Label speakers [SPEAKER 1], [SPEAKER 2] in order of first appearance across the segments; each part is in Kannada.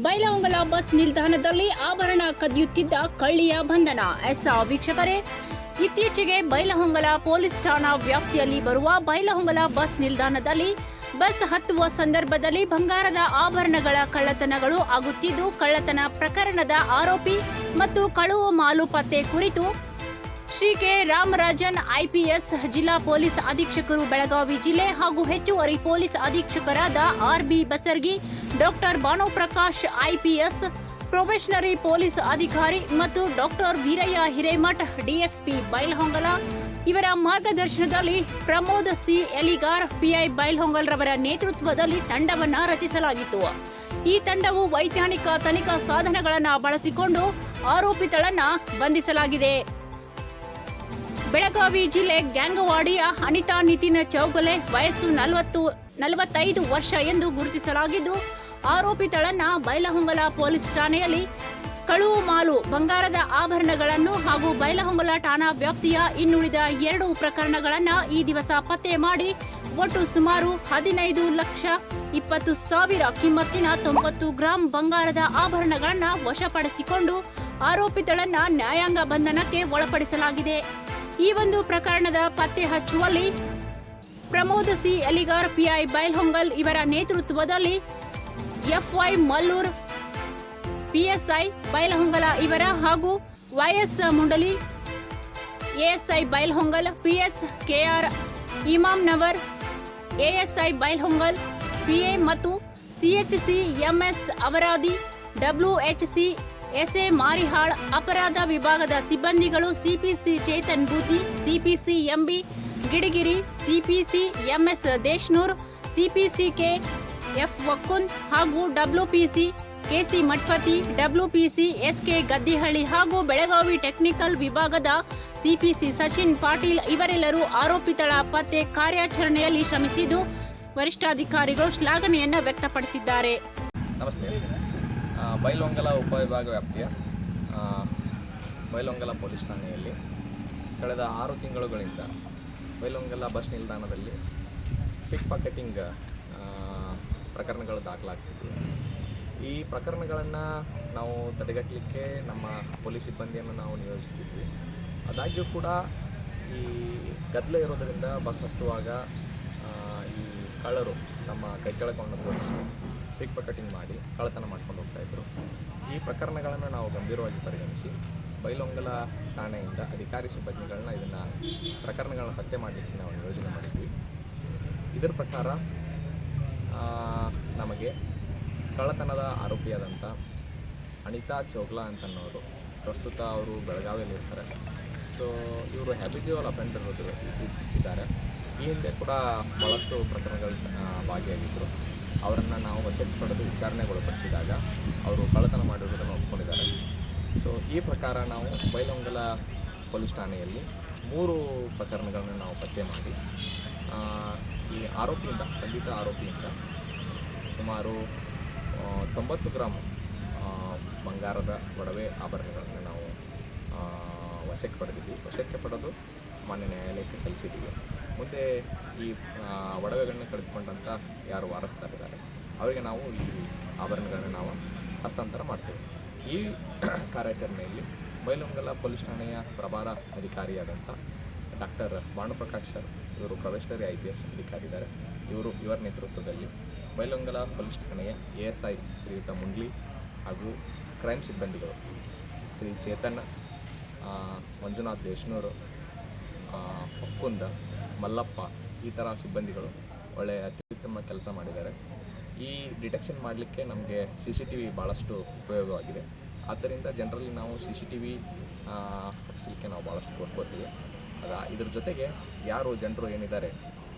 [SPEAKER 1] ಬೈಲಹೊಂಗಲ ಬಸ್ ನಿಲ್ದಾಣದಲ್ಲಿ ಆಭರಣ ಕದಿಯುತ್ತಿದ್ದ ಕಳ್ಳಿಯ ಬಂಧನ. ವೀಕ್ಷಕರೇ, ಇತ್ತೀಚೆಗೆ ಬೈಲಹೊಂಗಲ ಪೊಲೀಸ್ ಠಾಣಾ ವ್ಯಾಪ್ತಿಯಲ್ಲಿ ಬರುವ ಬೈಲಹೊಂಗಲ ಬಸ್ ನಿಲ್ದಾಣದಲ್ಲಿ ಬಸ್ ಹತ್ತುವ ಸಂದರ್ಭದಲ್ಲಿ ಬಂಗಾರದ ಆಭರಣಗಳ ಕಳ್ಳತನಗಳು ಆಗುತ್ತಿದ್ದು, ಕಳ್ಳತನ ಪ್ರಕರಣದ ಆರೋಪಿ ಮತ್ತು ಕಳುವು ಮಾಲು ಪತ್ತೆ ಕುರಿತು ಶ್ರೀ ಕೆ ರಾಮರಾಜನ್ ಐಪಿಎಸ್ ಜಿಲ್ಲಾ ಪೊಲೀಸ್ ಅಧೀಕ್ಷಕರು ಬೆಳಗಾವಿ ಜಿಲ್ಲೆ ಹಾಗೂ ಹೆಚ್ಚುವರಿ ಪೊಲೀಸ್ ಅಧೀಕ್ಷಕರಾದ R B. Basargi, doctor Bhanuprakash IPS probationary police ಅಧಿಕಾರಿ ಮತ್ತು ಡಾಕ್ಟರ್ ವೀರಯ್ಯ ಹಿರೇಮಠ್ ಡಿಎಸ್ಪಿ ಬೈಲಹೊಂಗಲ ಇವರ ಮಾರ್ಗದರ್ಶನದಲ್ಲಿ ಪ್ರಮೋದ್ ಸಿ ಎಲಿಗಾರ್ ಪಿಐ ಬೈಲಹೊಂಗಲ್ ರವರ ನೇತೃತ್ವದಲ್ಲಿ ತಂಡವನ್ನು ರಚಿಸಲಾಗಿತ್ತು. ಈ ತಂಡವು ವೈಜ್ಞಾನಿಕ ತನಿಖಾ ಸಾಧನಗಳನ್ನು ಬಳಸಿಕೊಂಡು ಆರೋಪಿಗಳನ್ನು ಬಂಧಿಸಲಾಗಿದೆ. ಬೆಳಗಾವಿ ಜಿಲ್ಲೆ ಗ್ಯಾಂಗವಾಡಿಯ ಅನಿತಾ ನಿತಿನ್ ಚೌಗಲೆ ವಯಸ್ಸು 45 ವರ್ಷ ಎಂದು ಗುರುತಿಸಲಾಗಿದ್ದು, ಆರೋಪಿತಳನ್ನ ಬೈಲಹೊಂಗಲ ಪೊಲೀಸ್ ಠಾಣೆಯಲ್ಲಿ ಕಳುವು ಮಾಲು ಬಂಗಾರದ ಆಭರಣಗಳನ್ನು ಹಾಗೂ ಬೈಲಹೊಂಗಲ ಠಾಣಾ ವ್ಯಾಪ್ತಿಯ ಇನ್ನುಳಿದ 2 ಪ್ರಕರಣಗಳನ್ನು ಈ ದಿವಸ ಪತ್ತೆ ಮಾಡಿ ಒಟ್ಟು ಸುಮಾರು 15,20,000 ಕಿಮ್ಮತ್ತಿನ 90 ಗ್ರಾಂ ಬಂಗಾರದ ಆಭರಣಗಳನ್ನು ವಶಪಡಿಸಿಕೊಂಡು ಆರೋಪಿತಳನ್ನ ನ್ಯಾಯಾಂಗ ಬಂಧನಕ್ಕೆ ಒಳಪಡಿಸಲಾಗಿದೆ. ಈ ಒಂದು ಪ್ರಕರಣದ ಪತ್ತೆ ಹಚ್ಚುವಲ್ಲಿ ಪ್ರಮೋದ್ ಸಿ ಎಲಿಗಾರ್ ಪಿಐ ಬೈಲಹೊಂಗಲ್ ಇವರ ನೇತೃತ್ವದಲ್ಲಿ ಎಫ್ವೈ ಮಲ್ಲೂರ್ ಪಿಎಸ್ಐ ಬೈಲಹೊಂಗಲ ಇವರ ಹಾಗೂ Y S Mundali ASI Bailhongal PS K R Imamnavar ASI Bailhongal P A ಮತ್ತು CHC MS Avaradi ಡಬ್ಲ್ಯೂಎಚ್ಸಿ S A Marihal ಅಪರಾಧ ವಿಭಾಗದ ಸಿಬ್ಬಂದಿಗಳು CPC Chetan Buddhi, CPC M B Gidagiri, CPC M S Deshnur, CPC K F Wakkund ಹಾಗೂ WPC K C Mathapati, WPC S K Gaddihalli ಹಾಗೂ ಬೆಳಗಾವಿ ಟೆಕ್ನಿಕಲ್ ವಿಭಾಗದ ಸಿಪಿಸಿ ಸಚಿನ್ ಪಾಟೀಲ್ ಇವರೆಲ್ಲರೂ ಆರೋಪಿತರ ಪತ್ತೆ ಕಾರ್ಯಾಚರಣೆಯಲ್ಲಿ ಶ್ರಮಿಸಿದ್ದು, ವರಿಷ್ಠಾಧಿಕಾರಿಗಳು ಶ್ಲಾಘನೆಯನ್ನು ವ್ಯಕ್ತಪಡಿಸಿದ್ದಾರೆ.
[SPEAKER 2] ನಮಸ್ತೆ. ಬೈಲಹೊಂಗಲ ಉಪವಿಭಾಗ ವ್ಯಾಪ್ತಿಯ ಬೈಲಹೊಂಗಲ ಪೊಲೀಸ್ ಠಾಣೆಯಲ್ಲಿ ಕಳೆದ 6 ತಿಂಗಳುಗಳಿಂದ ಬೈಲಹೊಂಗಲ ಬಸ್ ನಿಲ್ದಾಣದಲ್ಲಿ ಪಿಕ್ ಪಾಕೆಟಿಂಗ್ ಪ್ರಕರಣಗಳು ದಾಖಲಾಗ್ತಿದ್ವು. ಈ ಪ್ರಕರಣಗಳನ್ನು ನಾವು ತಡೆಗಟ್ಟಲಿಕ್ಕೆ ನಮ್ಮ ಪೊಲೀಸ್ ಸಿಬ್ಬಂದಿಯನ್ನು ನಾವು ನಿಯೋಜಿಸ್ತಿದ್ವಿ. ಆದಾಗ್ಯೂ ಕೂಡ ಈ ಗದ್ದಲ ಇರೋದರಿಂದ ಬಸ್ ಹತ್ತುವಾಗ ಈ ಕಳ್ಳರು ನಮ್ಮ ಕೈಚಳಕವನ್ನು ತೋರಿಸಿ ಪಿಕ್ ಪಾಕೆಟಿಂಗ್ ಮಾಡಿ ಕಳ್ಳತನ ಮಾಡ್ಕೊಂಡು ಹೋಗ್ತಾಯಿದ್ರು. ಈ ಪ್ರಕರಣಗಳನ್ನು ನಾವು ಗಂಭೀರವಾಗಿ ಪರಿಗಣಿಸಿ ಬೈಲಹೊಂಗಲ ಠಾಣೆಯಿಂದ ಅಧಿಕಾರಿ ಸಿಬ್ಬಂದಿಗಳನ್ನ ಇದನ್ನು ಪ್ರಕರಣಗಳನ್ನ ಪತ್ತೆ ಮಾಡಲಿಕ್ಕೆ ನಾವು ಯೋಜನೆ ಮಾಡಿದ್ವಿ. ಇದರ ಪ್ರಕಾರ ನಮಗೆ ಕಳ್ಳತನದ ಆರೋಪಿಯಾದಂಥ ಅನಿತಾ ಚೌಗ್ಲಾ ಅಂತನ್ನೋರು ಪ್ರಸ್ತುತ ಅವರು ಬೆಳಗಾವಿಯಲ್ಲಿ ಇರ್ತಾರೆ. ಸೊ ಇವರು ಹ್ಯಾಬಿಟ್ಯುವಲ್ ಅಫೆಂಡರ್ ಇದ್ದಾರೆ. ಈ ಹಿಂದೆ ಕೂಡ ಭಾಳಷ್ಟು ಪ್ರಕರಣಗಳು ಭಾಗಿಯಾಗಿದ್ದರು. ಅವರನ್ನು ನಾವು ವಶಕ್ಕೆ ಪಡೆದು ವಿಚಾರಣೆಗೊಳಪಡಿಸಿದಾಗ ಅವರು ಕಳ್ಳತನ ಮಾಡಿರುವುದನ್ನು ಒಪ್ಕೊಂಡಿದ್ದಾರೆ. ಸೊ ಈ ಪ್ರಕಾರ ನಾವು ಬೈಲಹೊಂಗಲ ಪೊಲೀಸ್ ಠಾಣೆಯಲ್ಲಿ 3 ಪ್ರಕರಣಗಳನ್ನು ನಾವು ಪತ್ತೆ ಮಾಡಿ ಈ ಆರೋಪಿಯಿಂದ ಬಂಧಿತ ಆರೋಪಿಯಿಂದ ಸುಮಾರು 90 ಗ್ರಾಂ ಬಂಗಾರದ ಒಡವೆ ಆಭರಣಗಳನ್ನು ನಾವು ವಶಕ್ಕೆ ಪಡೆದಿದ್ವಿ. ವಶಕ್ಕೆ ಪಡೆದು ಮಾನ್ಯ ನ್ಯಾಯಾಲಯಕ್ಕೆ ಸಲ್ಲಿಸಿದ್ದೀವಿ. ಮುಂದೆ ಈ ಒಡವೆಗಳನ್ನ ಕಳೆದುಕೊಂಡಂಥ ಯಾರು ವಾರಸ್ದಾರಿದ್ದಾರೆ ಅವರಿಗೆ ನಾವು ಈ ಆಭರಣಗಳನ್ನು ನಾವು ಹಸ್ತಾಂತರ ಮಾಡ್ತೇವೆ. ಈ ಕಾರ್ಯಾಚರಣೆಯಲ್ಲಿ ಬೈಲಹೊಂಗಲ ಪೊಲೀಸ್ ಠಾಣೆಯ ಪ್ರಭಾರ ಅಧಿಕಾರಿಯಾದಂಥ ಡಾಕ್ಟರ್ ಭಾನುಪ್ರಕಾಶ್ ಸರ್, ಇವರು ಪ್ರೊಬೇಷನರಿ ಐಪಿಎಸ್ ಅಧಿಕಾರಿ ಇದ್ದಾರೆ. ಇವರ ನೇತೃತ್ವದಲ್ಲಿ ಬೈಲಹೊಂಗಲ ಪೊಲೀಸ್ ಠಾಣೆಯ ಎಎಸ್ಐ ಶ್ರೀಯುತ ಮುಂಡ್ಲಿ ಹಾಗೂ ಕ್ರೈಮ್ ಸಿಬ್ಬಂದಿಗಳು ಶ್ರೀ ಚೇತನ್, ಮಂಜುನಾಥ್ ದೇಶ್ನೂರು, ಒಕ್ಕುಂದ, ಮಲ್ಲಪ್ಪ ಈ ಥರ ಸಿಬ್ಬಂದಿಗಳು ಒಳ್ಳೆಯ ಅತ್ಯುತ್ತಮ ಕೆಲಸ ಮಾಡಿದ್ದಾರೆ. ಈ ಡಿಟೆಕ್ಷನ್ ಮಾಡಲಿಕ್ಕೆ ನಮಗೆ CCTV ಭಾಳಷ್ಟು ಉಪಯೋಗವಾಗಿದೆ. ಆದ್ದರಿಂದ ಜನರಲ್ಲಿ ನಾವು CCTV ಹಾಕಿಸಲಿಕ್ಕೆ ನಾವು ಭಾಳಷ್ಟು ಕೊಡ್ಕೋತೀವಿ. ಇದ್ರ ಜೊತೆಗೆ ಯಾರು ಜನರು ಏನಿದ್ದಾರೆ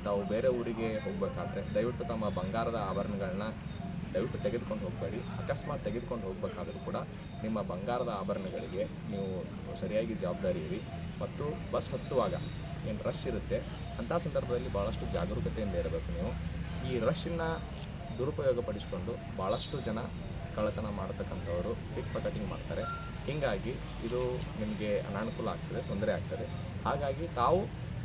[SPEAKER 2] ತಾವು ಬೇರೆ ಊರಿಗೆ ಹೋಗಬೇಕಾದ್ರೆ ದಯವಿಟ್ಟು ತಮ್ಮ ಬಂಗಾರದ ಆಭರಣಗಳನ್ನ ದಯವಿಟ್ಟು ತೆಗೆದುಕೊಂಡು ಹೋಗಬೇಡಿ. ಅಕಸ್ಮಾತ್ ತೆಗೆದುಕೊಂಡು ಹೋಗಬೇಕಾದ್ರೂ ಕೂಡ ನಿಮ್ಮ ಬಂಗಾರದ ಆಭರಣಗಳಿಗೆ ನೀವು ಸರಿಯಾಗಿ ಜವಾಬ್ದಾರಿ ಇರಿ. ಮತ್ತು ಬಸ್ ಹತ್ತುವಾಗ ಏನು ರಶ್ ಇರುತ್ತೆ ಅಂಥ ಸಂದರ್ಭದಲ್ಲಿ ಭಾಳಷ್ಟು ಜಾಗರೂಕತೆಯಿಂದ ಇರಬೇಕು. ನೀವು ಈ ರಶ್ಶನ್ನು ದುರುಪಯೋಗಪಡಿಸಿಕೊಂಡು ಭಾಳಷ್ಟು ಜನ ಕಳ್ಳತನ ಮಾಡ್ತಕ್ಕಂಥವರು ಪಿಕ್ ಪಾಕೆಟಿಂಗ್ ಮಾಡ್ತಾರೆ. ಹೀಗಾಗಿ ಇದು ನಿಮಗೆ ಅನಾನುಕೂಲ ಆಗ್ತದೆ, ತೊಂದರೆ ಆಗ್ತದೆ. ಹಾಗಾಗಿ ತಾವು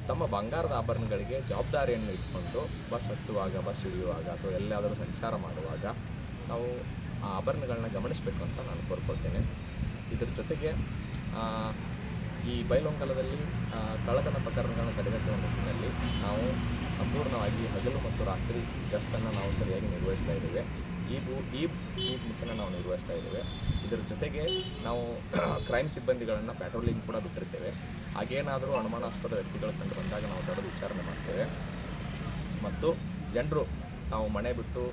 [SPEAKER 2] ತಮ್ಮ ಬಂಗಾರದ ಆಭರಣಗಳಿಗೆ ಜವಾಬ್ದಾರಿಯನ್ನು ಇಟ್ಕೊಂಡು ಬಸ್ ಹತ್ತುವಾಗ, ಬಸ್ ಇಳಿಯುವಾಗ ಅಥವಾ ಎಲ್ಲಾದರೂ ಸಂಚಾರ ಮಾಡುವಾಗ ನಾವು ಆ ಆಭರಣಗಳನ್ನ ಗಮನಿಸಬೇಕು ಅಂತ ನಾನು ಕೋರ್ಕೊಳ್ತೇನೆ. ಇದರ ಜೊತೆಗೆ ಈ ಬೈಲಹೊಂಗಲದಲ್ಲಿ ಕಳ್ಳತನ ಪ್ರಕರಣಗಳನ್ನು ತಡೆಗಟ್ಟುವ ನಿಟ್ಟಿನಲ್ಲಿ ನಾವು ಸಂಪೂರ್ಣವಾಗಿ ಹಗಲು ಮತ್ತು ರಾತ್ರಿ ಗಸ್ತನ್ನು ನಾವು ಸರಿಯಾಗಿ ನಿರ್ವಹಿಸ್ತಾ ಇದ್ದೇವೆ. ಈ ಮುಖೇನ ನಾವು ನಿರ್ವಹಿಸ್ತಾ ಇದ್ದೇವೆ. ಇದರ ಜೊತೆಗೆ ನಾವು ಕ್ರೈಮ್ ಸಿಬ್ಬಂದಿಗಳನ್ನು ಪ್ಯಾಟ್ರೋಲಿಂಗ್ ಕೂಡ ಬಿಟ್ಟಿರ್ತೇವೆ. ಹಾಗೇನಾದರೂ ಅನುಮಾನಾಸ್ಪದ ವ್ಯಕ್ತಿಗಳು ಕಂಡು ಬಂದಾಗ ನಾವು ತಡೆದು ವಿಚಾರಣೆ ಮಾಡ್ತೇವೆ. ಮತ್ತು ಜನರು ನಾವು ಮನೆ ಬಿಟ್ಟು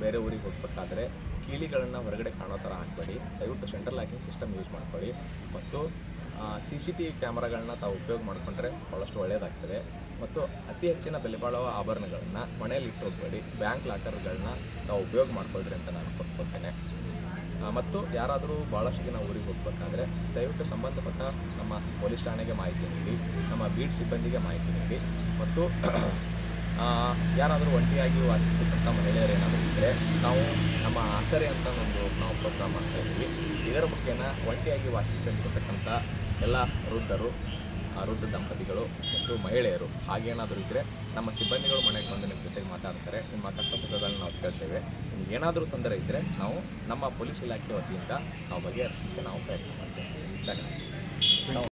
[SPEAKER 2] ಬೇರೆ ಊರಿಗೆ ಹೋಗಬೇಕಾದ್ರೆ ಕೀಲಿಗಳನ್ನು ಹೊರಗಡೆ ಕಾಣೋ ಥರ ಹಾಕಬೇಡಿ. ದಯವಿಟ್ಟು ಸೆಂಟ್ರಲ್ ಲಾಕಿಂಗ್ ಸಿಸ್ಟಮ್ ಯೂಸ್ ಮಾಡ್ಕೊಳ್ಳಿ. ಮತ್ತು CCTV ಕ್ಯಾಮ್ರಾಗಳನ್ನ ತಾವು ಉಪಯೋಗ ಮಾಡಿಕೊಂಡ್ರೆ ಭಾಳಷ್ಟು ಒಳ್ಳೆಯದಾಗ್ತದೆ. ಮತ್ತು ಅತಿ ಹೆಚ್ಚಿನ ಬೆಲೆ ಬಾಳುವ ಆಭರಣಗಳನ್ನು ಮನೆಯಲ್ಲಿ ಇಟ್ಟು ಹೋಗಬೇಡಿ. ಬ್ಯಾಂಕ್ ಲಾಕರ್ಗಳನ್ನ ತಾವು ಉಪಯೋಗ ಮಾಡ್ಕೊಳ್ರಿ ಅಂತ ನಾನು ಕೊಟ್ಕೊಳ್ತೇನೆ. ಮತ್ತು ಯಾರಾದರೂ ಭಾಳಷ್ಟು ದಿನ ಊರಿಗೆ ಹೋಗಬೇಕಾದ್ರೆ ದಯವಿಟ್ಟು ಸಂಬಂಧಪಟ್ಟ ನಮ್ಮ ಪೊಲೀಸ್ ಠಾಣೆಗೆ ಮಾಹಿತಿ ನೀಡಿ, ನಮ್ಮ ಬೀಟ್ ಸಿಬ್ಬಂದಿಗೆ ಮಾಹಿತಿ ನೀಡಿ. ಮತ್ತು ಯಾರಾದರೂ ಒಂಟಿಯಾಗಿ ವಾಸಿಸ್ತಕ್ಕಂಥ ಮಹಿಳೆಯರೇನಾದರೂ ಇದ್ದರೆ ನಾವು ನಮ್ಮ ಆಸರೆ ಅಂತ ನಾವು ಪ್ರೋಗ್ರಾಮ್ ಮಾಡ್ತಾಯಿದ್ದೀವಿ. ಇದರ ಮುಖೇನ ಒಂಟಿಯಾಗಿ ವಾಸಿಸ್ತಿರ್ತಕ್ಕಂಥ ಎಲ್ಲ ವೃದ್ಧ ದಂಪತಿಗಳು ಮತ್ತು ಮಹಿಳೆಯರು ಹಾಗೇನಾದರೂ ಇದ್ದರೆ ನಮ್ಮ ಸಿಬ್ಬಂದಿಗಳು ಮನೆಗೆ ಬಂದು ನಿಮ್ಮ ಜೊತೆಗೆ ಮಾತಾಡ್ತಾರೆ. ನಿಮ್ಮ ಕಷ್ಟ ಸುಖಗಳನ್ನ ನಾವು ಕೇಳ್ತೇವೆ. ನಿಮ್ಗೆ ಏನಾದರೂ ತೊಂದರೆ ಇದ್ದರೆ ನಾವು ನಮ್ಮ ಪೊಲೀಸ್ ಇಲಾಖೆ ವತಿಯಿಂದ ನಾವು ಬಗೆಹರಿಸಲಿಕ್ಕೆ ನಾವು ಪ್ರಯತ್ನ ಮಾಡ್ತೇವೆ. ಧನ್ಯವಾದ.